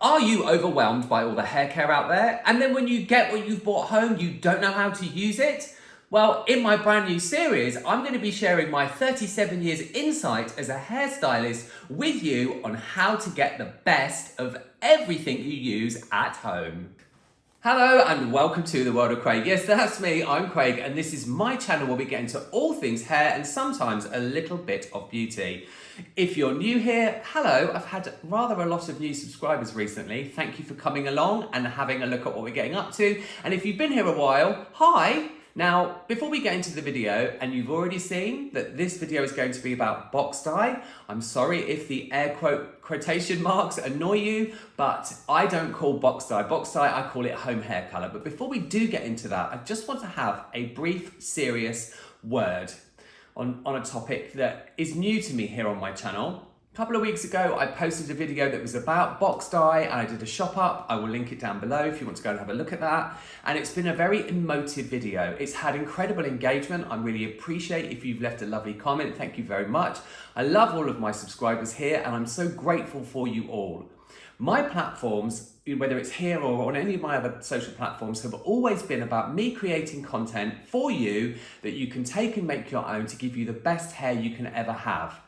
Are you overwhelmed by all the hair care out there? And then when you get what you've brought home, you don't know how to use it? Well, in my brand new series, I'm going to be sharing my 37 years insight as a hairstylist with you on how to get the best of everything you use at home. Hello and welcome to the world of Craig. Yes, that's me, I'm Craig, and this is my channel where we get into all things hair and sometimes a little bit of beauty. If you're new here, hello, I've had rather a lot of new subscribers recently. Thank you for coming along and having a look at what we're getting up to. And if you've been here a while, hi. Now, before we get into the video, and you've already seen that this video is going to be about box dye, I'm sorry if the air quotation marks annoy you, but I don't call box dye. Box dye, I call it home hair color. But before we do get into that, I just want to have a brief, serious word on a topic that is new to me here on my channel. A couple of weeks ago, I posted a video that was about box dye and I did a shop up. I will link it down below if you want to go and have a look at that. And it's been a very emotive video. It's had incredible engagement. I really appreciate if you've left a lovely comment. Thank you very much. I love all of my subscribers here and I'm so grateful for you all. My platforms, whether it's here or on any of my other social platforms, have always been about me creating content for you that you can take and make your own to give you the best hair you can ever have.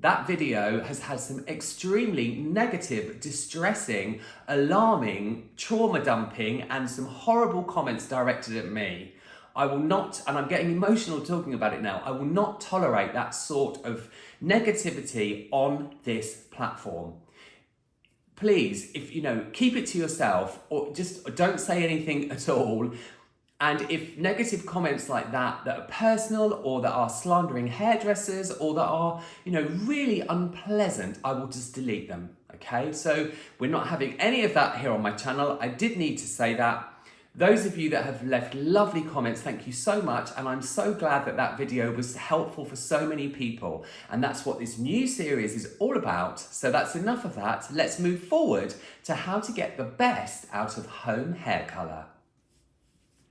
That video has had some extremely negative, distressing, alarming, trauma dumping, and some horrible comments directed at me. I will not, and I'm getting emotional talking about it now, I will not tolerate that sort of negativity on this platform. Please, if keep it to yourself or just don't say anything at all. And if negative comments like that are personal or that are slandering hairdressers or that are, really unpleasant, I will just delete them, okay? So we're not having any of that here on my channel. I did need to say that. Those of you that have left lovely comments, thank you so much. And I'm so glad that that video was helpful for so many people. And that's what this new series is all about. So that's enough of that. Let's move forward to how to get the best out of home hair color.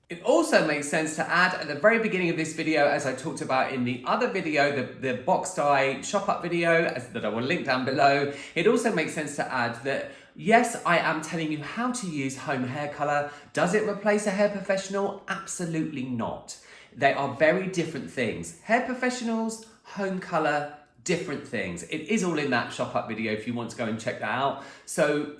It also makes sense to add at the very beginning of this video, as I talked about in the other video, the box dye shop up video that I will link down below. It also makes sense to add that yes, I am telling you how to use home hair color. Does it replace a hair professional? Absolutely not. They are very different things. Hair professionals, home color, different things. It is all in that shop up video if you want to go and check that out. So,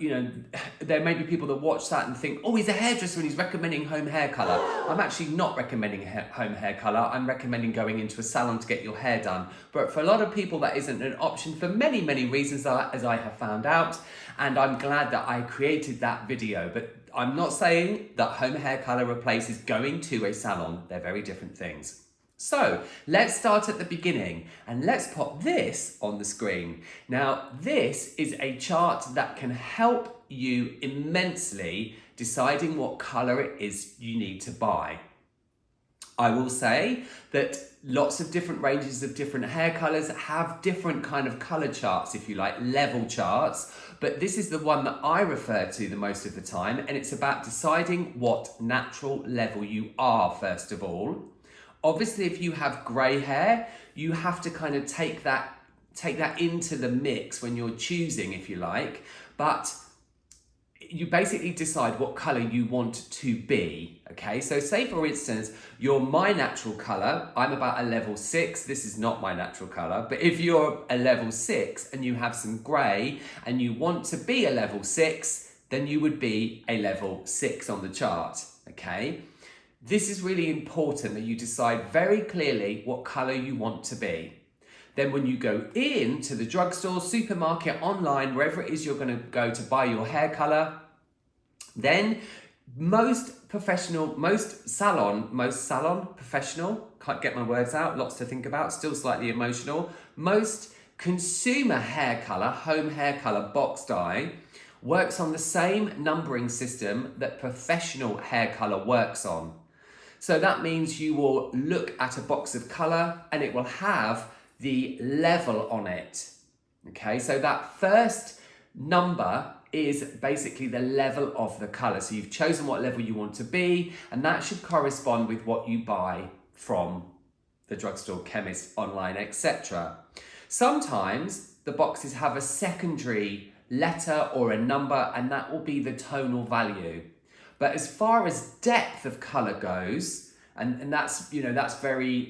there may be people that watch that and think, oh, he's a hairdresser and he's recommending home hair color. I'm actually not recommending home hair color. I'm recommending going into a salon to get your hair done. But for a lot of people, that isn't an option for many, many reasons, as I have found out. And I'm glad that I created that video. But I'm not saying that home hair color replaces going to a salon. They're very different things. So let's start at the beginning and let's pop this on the screen. Now, this is a chart that can help you immensely deciding what color it is you need to buy. I will say that lots of different ranges of different hair colors have different kind of color charts, if you like, level charts. But this is the one that I refer to the most of the time. And it's about deciding what natural level you are, first of all. Obviously, if you have grey hair, you have to kind of take that into the mix when you're choosing, if you like. But you basically decide what colour you want to be, okay? So say, for instance, you're my natural colour. I'm about a level 6. This is not my natural colour. But if you're a level 6 and you have some grey and you want to be a level 6, then you would be a level 6 on the chart, okay? This is really important that you decide very clearly what colour you want to be. Then when you go into the drugstore, supermarket, online, wherever it is you're going to go to buy your hair colour, then most salon professional, can't get my words out, lots to think about, still slightly emotional, most consumer hair colour, home hair colour, box dye, works on the same numbering system that professional hair colour works on. So that means you will look at a box of colour and it will have the level on it. Okay, so that first number is basically the level of the colour. So you've chosen what level you want to be, and that should correspond with what you buy from the drugstore, chemist, online, etc. Sometimes the boxes have a secondary letter or a number, and that will be the tonal value. But as far as depth of color goes, and that's, you know, that's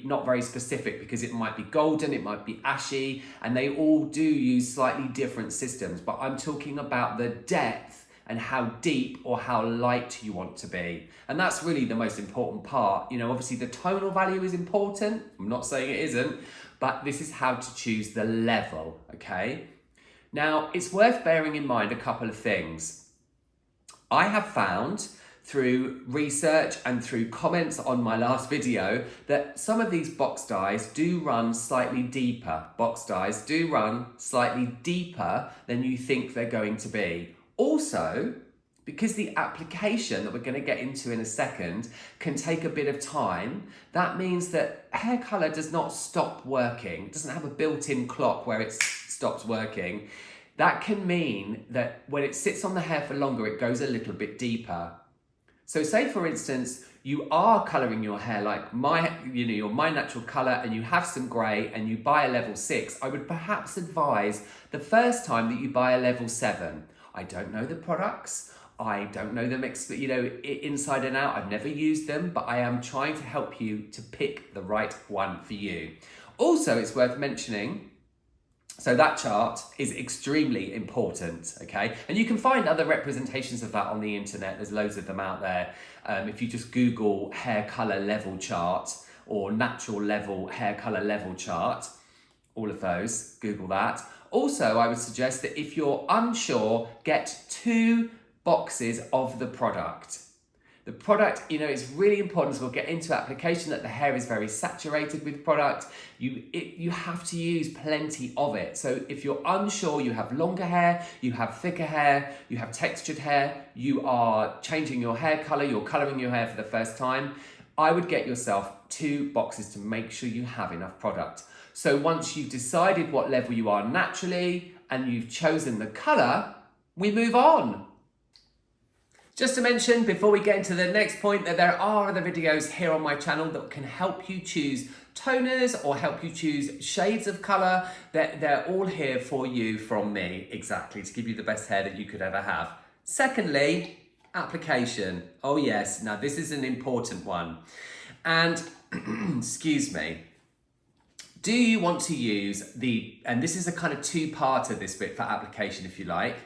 not very specific, because it might be golden, it might be ashy, and they all do use slightly different systems. But I'm talking about the depth and how deep or how light you want to be. And that's really the most important part. You know, obviously the tonal value is important. I'm not saying it isn't, but this is how to choose the level, okay? Now, it's worth bearing in mind a couple of things. I have found through research and through comments on my last video that some of these box dyes do run slightly deeper. Box dyes do run slightly deeper than you think they're going to be. Also, because the application that we're going to get into in a second can take a bit of time, that means that hair color does not stop working. It doesn't have a built-in clock where it stops working. That can mean that when it sits on the hair for longer, it goes a little bit deeper. So say, for instance, you are colouring your hair like your My Natural Colour, and you have some grey and you buy a level 6, I would perhaps advise the first time that you buy a level 7. I don't know the products. I don't know them, inside and out. I've never used them, but I am trying to help you to pick the right one for you. Also, it's worth mentioning, so that chart is extremely important, okay? And you can find other representations of that on the internet. There's loads of them out there. If you just Google hair color level chart or natural level hair color level chart, all of those, Google that. Also, I would suggest that if you're unsure, get 2 boxes of the product. The product, it's really important, as we'll get into application, that the hair is very saturated with product. You have to use plenty of it. So if you're unsure, you have longer hair, you have thicker hair, you have textured hair, you are changing your hair color, you're coloring your hair for the first time, I would get yourself 2 boxes to make sure you have enough product. So once you've decided what level you are naturally and you've chosen the color, we move on. Just to mention, before we get into the next point, that there are other videos here on my channel that can help you choose toners or help you choose shades of colour. They're all here for you from me, exactly, to give you the best hair that you could ever have. Secondly, application. Oh yes, now this is an important one. And, excuse me, do you want to use and this is a kind of 2-parter, this bit for application, if you like,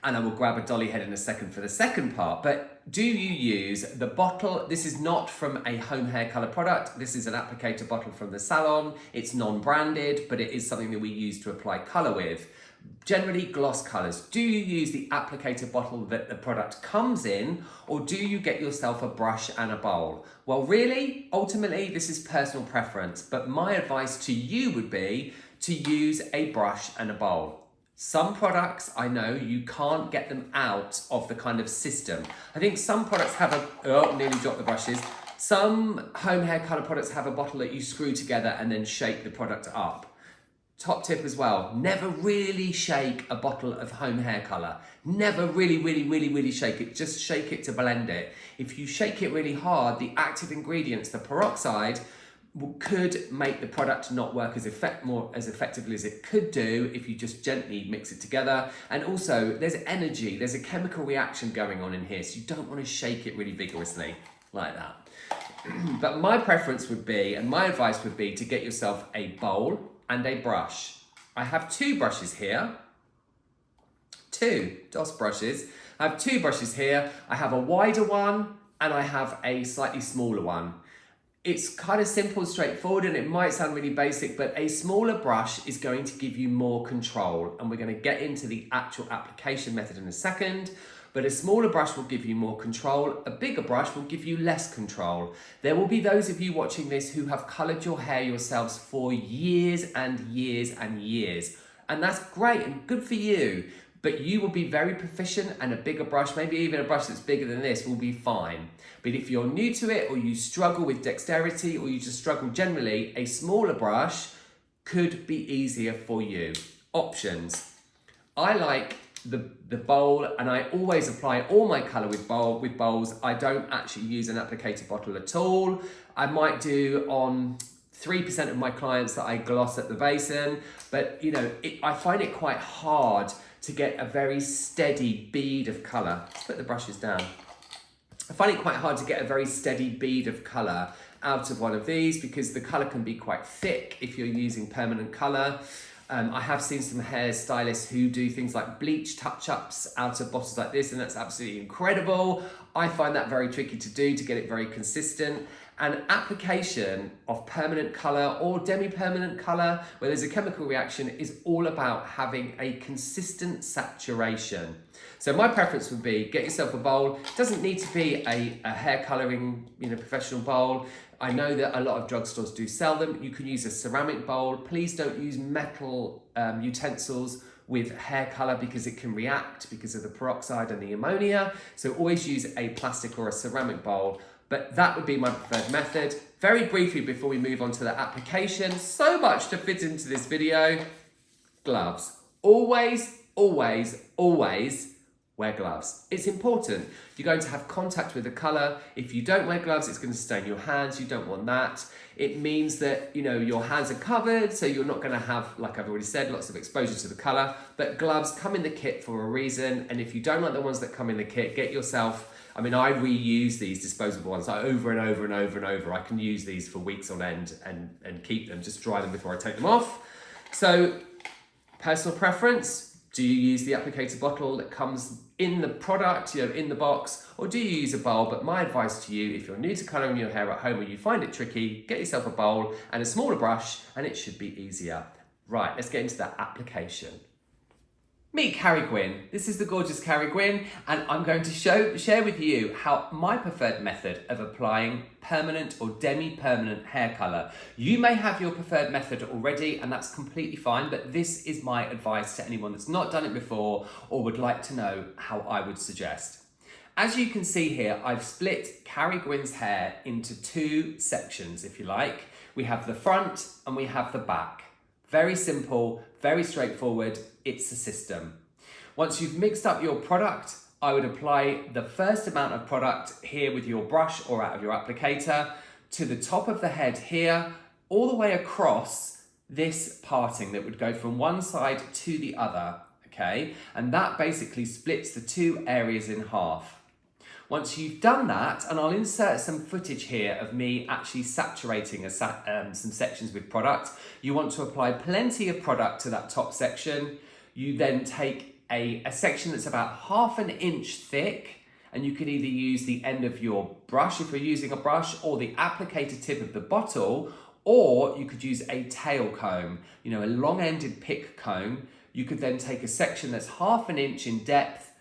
and I will grab a dolly head in a second for the second part, but do you use the bottle? This is not from a home hair color product. This is an applicator bottle from the Salon. It's non-branded, but it is something that we use to apply color with. Generally gloss colors. Do you use the applicator bottle that the product comes in, or do you get yourself a brush and a bowl? Well, really, ultimately, this is personal preference, but my advice to you would be to use a brush and a bowl. Some products, I know, you can't get them out of the kind of system. I think some products have nearly dropped the brushes. Some home hair color products have a bottle that you screw together and then shake the product up. Top tip as well, never really shake a bottle of home hair color. Never really shake it. Just shake it to blend it. If you shake it really hard, the active ingredients, the peroxide, could make the product not work as effectively as it could do if you just gently mix it together. And also, there's energy, there's a chemical reaction going on in here, so you don't want to shake it really vigorously like that. But my preference would be, and my advice would be, to get yourself a bowl and a brush. I have 2 brushes here. 2 DOS brushes. I have 2 brushes here. I have a wider one and I have a slightly smaller one. It's kind of simple, straightforward, and it might sound really basic, but a smaller brush is going to give you more control, and we're going to get into the actual application method in a second. But a smaller brush will give you more control. A bigger brush will give you less control. There will be those of you watching this who have coloured your hair yourselves for years and years and years. And that's great and good for you. But you will be very proficient, and a bigger brush, maybe even a brush that's bigger than this, will be fine. But if you're new to it, or you struggle with dexterity, or you just struggle generally, a smaller brush could be easier for you. Options. I like the bowl, and I always apply all my colour with bowls. I don't actually use an applicator bottle at all. I might do on 3% of my clients that I gloss at the basin, but I find it quite hard to get a very steady bead of colour. Let's put the brushes down. I find it quite hard to get a very steady bead of colour out of one of these because the colour can be quite thick if you're using permanent colour. I have seen some hairstylists who do things like bleach touch-ups out of bottles like this, and that's absolutely incredible. I find that very tricky to do, to get it very consistent. And application of permanent colour or demi-permanent colour, where there's a chemical reaction, is all about having a consistent saturation. So my preference would be get yourself a bowl. It doesn't need to be a hair colouring, professional bowl. I know that a lot of drugstores do sell them. You can use a ceramic bowl. Please don't use metal utensils with hair colour because it can react because of the peroxide and the ammonia. So always use a plastic or a ceramic bowl. But that would be my preferred method. Very briefly before we move on to the application, so much to fit into this video. Gloves. Always, always, always wear gloves. It's important. You're going to have contact with the colour. If you don't wear gloves, it's going to stain your hands. You don't want that. It means that, your hands are covered, so you're not going to have, like I've already said, lots of exposure to the colour. But gloves come in the kit for a reason. And if you don't like the ones that come in the kit, get yourself, I reuse these disposable ones over and over and over and over. I can use these for weeks on end and keep them, just dry them before I take them off. So, personal preference. Do you use the applicator bottle that comes in the product, in the box, or do you use a bowl? But my advice to you, if you're new to colouring your hair at home or you find it tricky, get yourself a bowl and a smaller brush and it should be easier. Right, let's get into that application. Meet Carrie Gwynn. This is the gorgeous Carrie Gwynn, and I'm going to share with you how my preferred method of applying permanent or demi-permanent hair colour. You may have your preferred method already, and that's completely fine, but this is my advice to anyone that's not done it before or would like to know how I would suggest. As you can see here, I've split Carrie Gwynn's hair into two sections, if you like. We have the front and we have the back. Very simple, very straightforward. It's a system. Once you've mixed up your product, I would apply the first amount of product here with your brush or out of your applicator to the top of the head here, all the way across this parting that would go from one side to the other, okay? And that basically splits the two areas in half. Once you've done that, and I'll insert some footage here of me actually saturating some sections with product, you want to apply plenty of product to that top section. You then take a section that's about 1/2 inch thick, and you could either use the end of your brush if you're using a brush, or the applicator tip of the bottle, or you could use a tail comb, a long-ended pick comb. You could then take a section that's 1/2 inch in depth,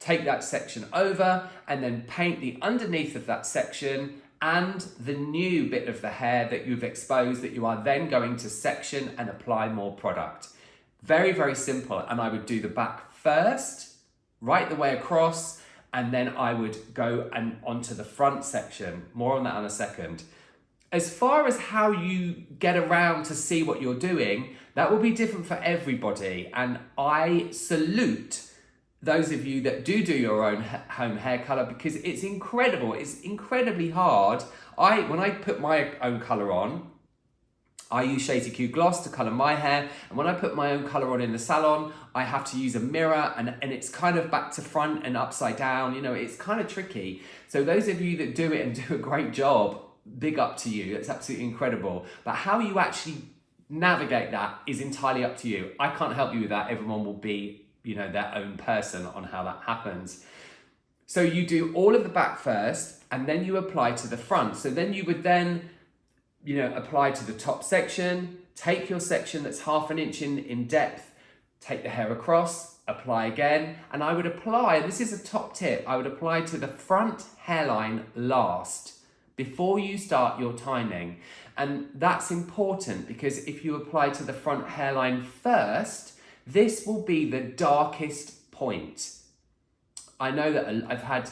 take that section over and then paint the underneath of that section and the new bit of the hair that you've exposed that you are then going to section and apply more product. Very, very simple. And I would do the back first, right the way across, and then I would go and onto the front section. More on that in a second. As far as how you get around to see what you're doing, that will be different for everybody. And I salute those of you that do your own home hair colour, because it's incredible. It's incredibly hard. When I put my own colour on, I use Shady Q Gloss to colour my hair. And when I put my own colour on in the salon, I have to use a mirror and it's kind of back to front and upside down. It's kind of tricky. So those of you that do it and do a great job, big up to you. It's absolutely incredible. But how you actually navigate that is entirely up to you. I can't help you with that. Everyone will be their own person on how that happens. So you do all of the back first and then you apply to the front. So then you would then, apply to the top section, take your section that's 1/2 inch in depth, take the hair across, apply again. And I would apply, this is a top tip, I would apply to the front hairline last before you start your timing. And that's important because if you apply to the front hairline first, this will be the darkest point. I know that I've had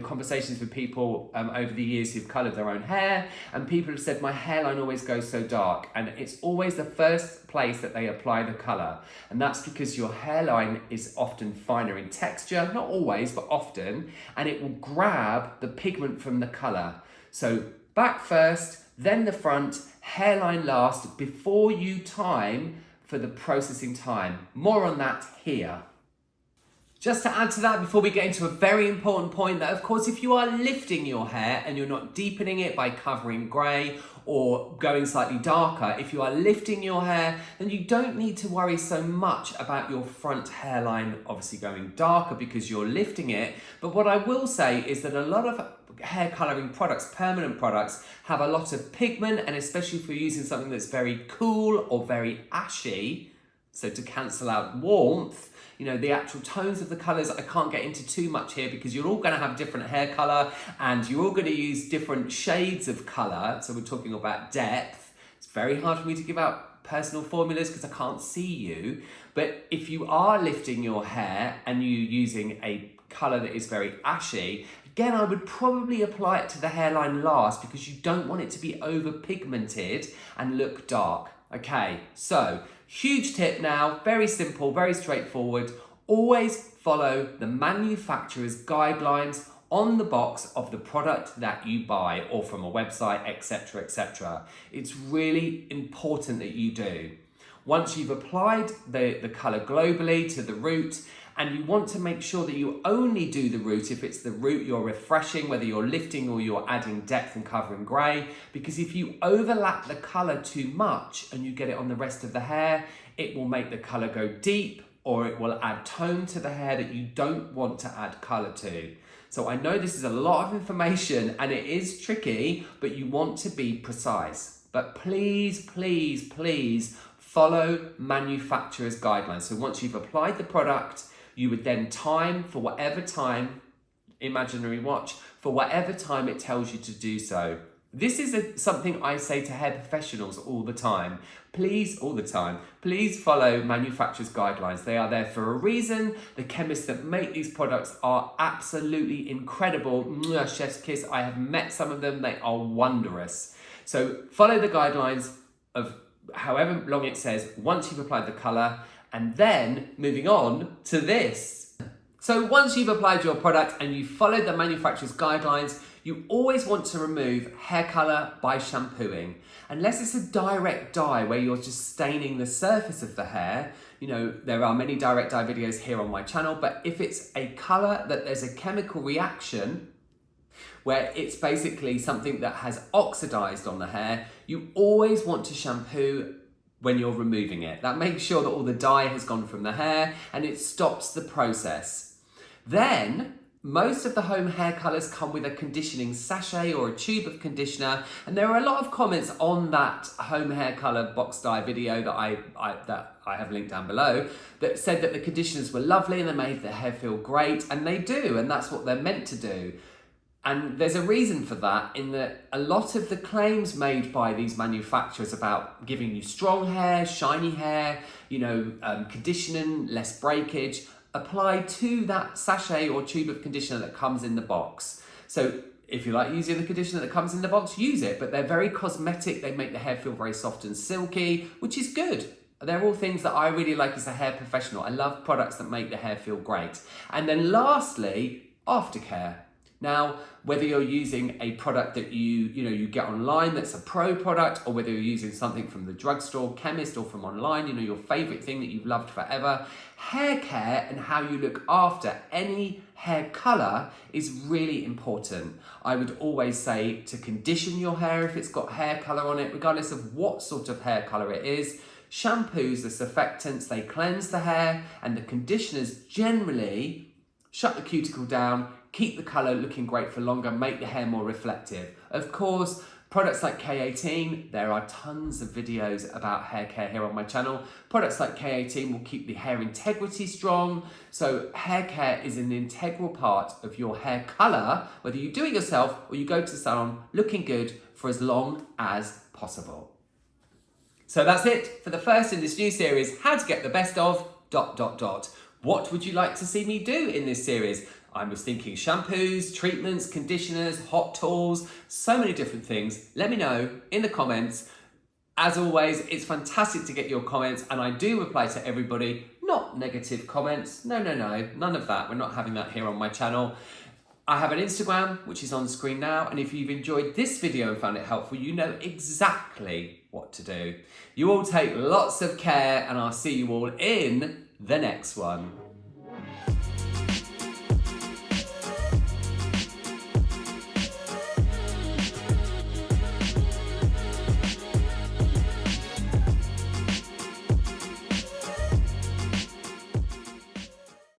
conversations with people over the years who've coloured their own hair, and people have said my hairline always goes so dark, and it's always the first place that they apply the colour, and that's because your hairline is often finer in texture, not always but often, and it will grab the pigment from the colour. So back first, then the front, hairline last, before you time for the processing time. More on that here. Just to add to that, before we get into a very important point, that of course, if you are lifting your hair and you're not deepening it by covering grey or going slightly darker, if you are lifting your hair, then you don't need to worry so much about your front hairline obviously going darker because you're lifting it. But what I will say is that a lot of hair colouring products, permanent products, have a lot of pigment, and especially if you're using something that's very cool or very ashy, so to cancel out warmth, you know, the actual tones of the colours, I can't get into too much here because you're all going to have different hair colour and you're all going to use different shades of colour. So we're talking about depth. It's very hard for me to give out personal formulas because I can't see you. But if you are lifting your hair and you're using a colour that is very ashy, again, I would probably apply it to the hairline last because you don't want it to be over pigmented and look dark. Okay, so huge tip now, very simple, very straightforward. Always follow the manufacturer's guidelines on the box of the product that you buy or from a website, etc., etc. It's really important that you do. Once you've applied the colour globally to the root, and you want to make sure that you only do the root if it's the root you're refreshing, whether you're lifting or you're adding depth and covering grey, because if you overlap the colour too much and you get it on the rest of the hair, it will make the colour go deep or it will add tone to the hair that you don't want to add colour to. So I know this is a lot of information and it is tricky, but you want to be precise. But please, please, please follow manufacturer's guidelines. So once you've applied the product, you would then time for whatever time, imaginary watch, for whatever time it tells you to do so. This is something I say to hair professionals all the time. Please follow manufacturer's guidelines. They are there for a reason. The chemists that make these products are absolutely incredible. Mwah, chef's kiss. I have met some of them. They are wondrous. So follow the guidelines of however long it says once you've applied the colour. And then moving on to this. So once you've applied your product and you've followed the manufacturer's guidelines, you always want to remove hair colour by shampooing. Unless it's a direct dye where you're just staining the surface of the hair. You know, there are many direct dye videos here on my channel, but if it's a colour that there's a chemical reaction where it's basically something that has oxidised on the hair, you always want to shampoo when you're removing it. That makes sure that all the dye has gone from the hair and it stops the process. Then, most of the home hair colours come with a conditioning sachet or a tube of conditioner, and there are a lot of comments on that home hair colour box dye video that I have linked down below that said that the conditioners were lovely and they made the hair feel great, and they do, and that's what they're meant to do. And there's a reason for that in that a lot of the claims made by these manufacturers about giving you strong hair, shiny hair, you know, conditioning, less breakage, apply to that sachet or tube of conditioner that comes in the box. So if you like using the conditioner that comes in the box, use it, but they're very cosmetic. They make the hair feel very soft and silky, which is good. They're all things that I really like as a hair professional. I love products that make the hair feel great. And then lastly, aftercare. Now, whether you're using a product that you get online that's a pro product, or whether you're using something from the drugstore, chemist, or from online, your favorite thing that you've loved forever, hair care and how you look after any hair color is really important. I would always say to condition your hair if it's got hair color on it, regardless of what sort of hair color it is. Shampoos, the surfactants, they cleanse the hair, and the conditioners generally shut the cuticle down, keep the colour looking great for longer, make the hair more reflective. Of course, products like K18, there are tons of videos about hair care here on my channel. Products like K18 will keep the hair integrity strong. So hair care is an integral part of your hair colour, whether you do it yourself or you go to the salon looking good for as long as possible. So that's it for the first in this new series, how to get the best of ... What would you like to see me do in this series? I was thinking shampoos, treatments, conditioners, hot tools, so many different things. Let me know in the comments. As always, it's fantastic to get your comments, and I do reply to everybody. Not negative comments. No, none of that. We're not having that here on my channel. I have an Instagram, which is on screen now, and if you've enjoyed this video and found it helpful, you know exactly what to do. You all take lots of care, and I'll see you all in the next one.